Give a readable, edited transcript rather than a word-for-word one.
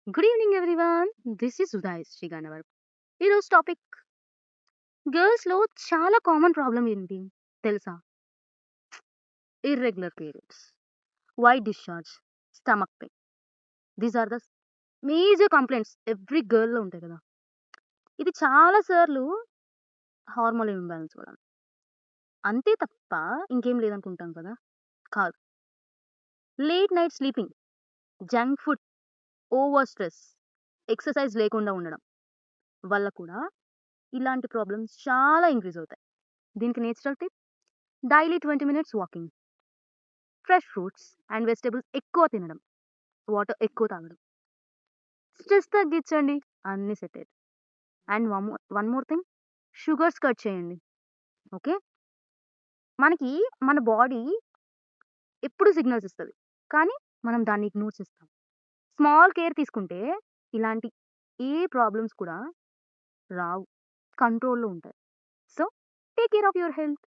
Good evening everyone. This is Uday Sriganavar. ఈరోజు topic గర్ల్స్లో చాలా కామన్ ప్రాబ్లం ఏంటి తెలుసా? Irregular periods, white discharge, stomach pain. These are the major complaints every గర్ల్లో ఉంటాయి కదా. ఇది చాలా సార్లు హార్మోన్ ఇంబ్యాలెన్స్ వల్ల, అంతే తప్ప ఇంకేం లేదనుకుంటాం కదా. కాదు. Late night sleeping, junk food, over stress, exercise లేకుండా ఉండడం వల్ల కూడా ఇలాంటి ప్రాబ్లమ్స్ చాలా ఇంక్రీజ్ అవుతాయి. దీనికి natural tip: daily 20 minutes walking, fresh fruits and vegetables ఎక్కువ తినడం, వాటర్ ఎక్కువ తాగడం, స్ట్రెస్ తగ్గించండి, అన్ని సెట్ అవుతాయి. And one more thing, sugars cut చేయండి. ఓకే, మనకి మన బాడీ ఎప్పుడు సిగ్నల్స్ ఇస్తుంది, కానీ మనం దాన్ని ఇగ్నోర్ చేస్తాం. స్మాల్ కేర్ తీసుకుంటే ఇలాంటి ఏ ప్రాబ్లమ్స్ కూడా రావు, కంట్రోల్లో ఉంటాయి. So take care of your health.